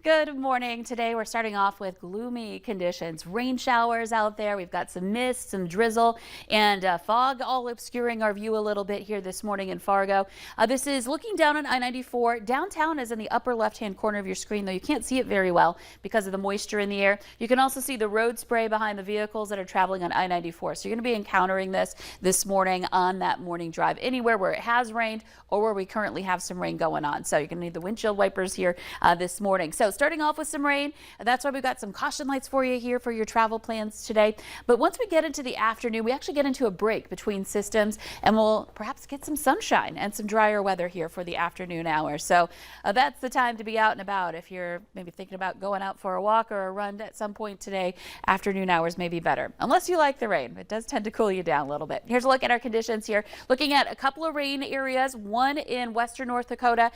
Good morning. Today we're starting off with gloomy conditions. Rain showers out there. We've got some mist, some drizzle, and fog all obscuring our view a little bit here this morning in Fargo. This is looking down on I-94. Downtown is in the upper left-hand corner of your screen, though you can't see it very well because of the moisture in the air. You can also see the road spray behind the vehicles that are traveling on I-94. So you're going to be encountering this morning on that morning drive, anywhere where it has rained or where we currently have some rain going on. So you're going to need the windshield wipers here this morning. So starting off with some rain, that's why we've got some caution lights for you here for your travel plans today. But once we get into the afternoon, we actually get into a break between systems and we'll perhaps get some sunshine and some drier weather here for the afternoon hours. So that's the time to be out and about. If you're maybe thinking about going out for a walk or a run at some point today, afternoon hours may be better, unless you like the rain. It does tend to cool you down a little bit. Here's a look at our conditions here. Looking at a couple of rain areas, one in western North Dakota,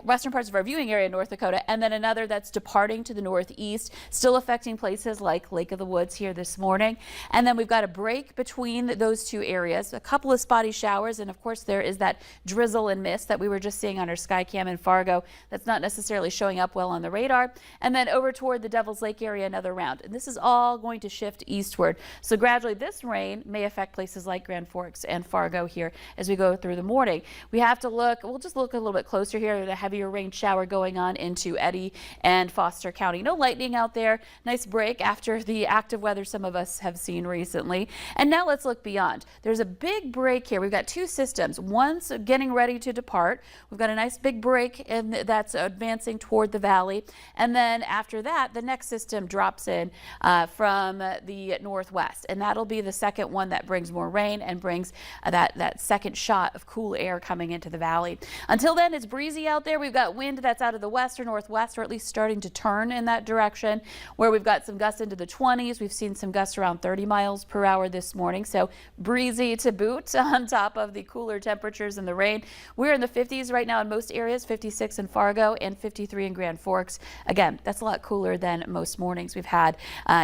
western parts of our viewing area in North Dakota, and then another that's departing to the northeast, still affecting places like Lake of the Woods here this morning. And then we've got a break between those two areas, a couple of spotty showers, and of course there is that drizzle and mist that we were just seeing on our sky cam in Fargo that's not necessarily showing up well on the radar. And then over toward the Devil's Lake area, another round. And this is all going to shift eastward. So gradually this rain may affect places like Grand Forks and Fargo here as we go through the morning. We have to look, we'll just look a little bit closer here at a heavier rain shower going on into Eddy and Foster County. No lightning out there. Nice break after the active weather some of us have seen recently. And now let's look beyond. There's a big break here. We've got two systems. One's getting ready to depart. We've got a nice big break and that's advancing toward the valley. And then after that, the next system drops in from the northwest. And that'll be the second one that brings more rain and brings that second shot of cool air coming into the valley. Until then, it's breezy out there. We've got wind that's out of the west or northwest, or at least starting to turn in that direction, where we've got some gusts into the 20s. We've seen some gusts around 30 miles per hour this morning. So breezy to boot on top of the cooler temperatures and the rain. We're in the 50s right now in most areas, 56 in Fargo and 53 in Grand Forks. Again, that's a lot cooler than most mornings we've had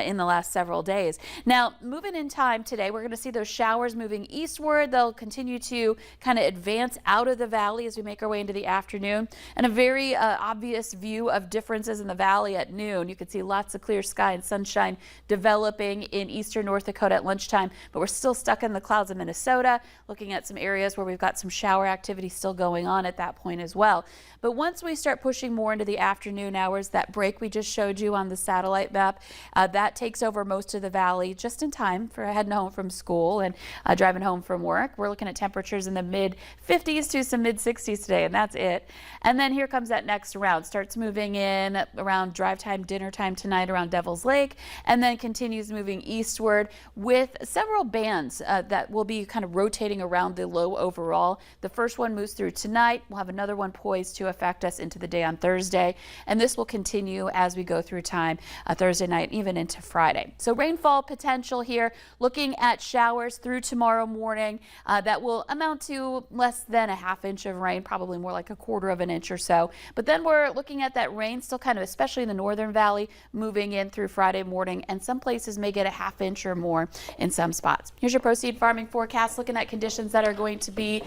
in the last several days. Now, moving in time today, we're going to see those showers moving eastward. They'll continue to kind of advance out of the valley as we make our way into the afternoon, and a very obvious view of differences in the valley at noon. You can see lots of clear sky and sunshine developing in eastern North Dakota at lunchtime, but we're still stuck in the clouds of Minnesota, looking at some areas where we've got some shower activity still going on at that point as well. But once we start pushing more into the afternoon hours, that break we just showed you on the satellite map, that takes over most of the valley just in time for heading home from school and driving home from work. We're looking at temperatures in the mid 50s to some mid 60s today, and that's it. And then here comes that next round. Starts moving in around drive time, dinner time tonight around Devil's Lake, and then continues moving eastward with several bands that will be kind of rotating around the low overall. The first one moves through tonight. We'll have another one poised to affect us into the day on Thursday, and this will continue as we go through time Thursday night, even into Friday. So rainfall potential here, looking at showers through tomorrow morning that will amount to less than a half inch of rain, probably more like a quarter of an inch or so. But then we're looking at that rain still kind of, especially in the northern valley, moving in through Friday morning, and some places may get a half inch or more in some spots. Here's your Proseed Farming forecast, looking at conditions that are going to be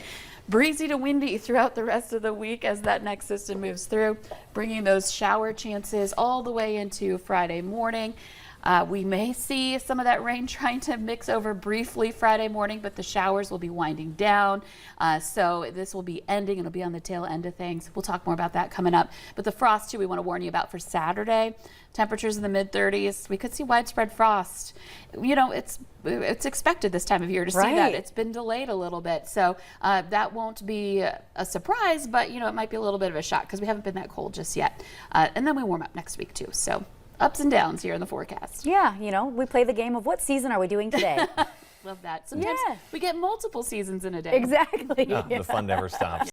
breezy to windy throughout the rest of the week as that next system moves through, bringing those shower chances all the way into Friday morning. We may see some of that rain trying to mix over briefly Friday morning, but the showers will be winding down. So this will be ending. It'll be on the tail end of things. We'll talk more about that coming up. But the frost, too, we want to warn you about for Saturday. Temperatures in the mid 30s. We could see widespread frost. You know, it's expected this time of year to see that. It's been delayed a little bit. So that won't be a surprise, but, you know, it might be a little bit of a shock because we haven't been that cold just yet. And then we warm up next week, too. So ups and downs here in the forecast. Yeah, you know, we play the game of what season are we doing today? Love that. Sometimes we get multiple seasons in a day. Exactly. The fun never stops.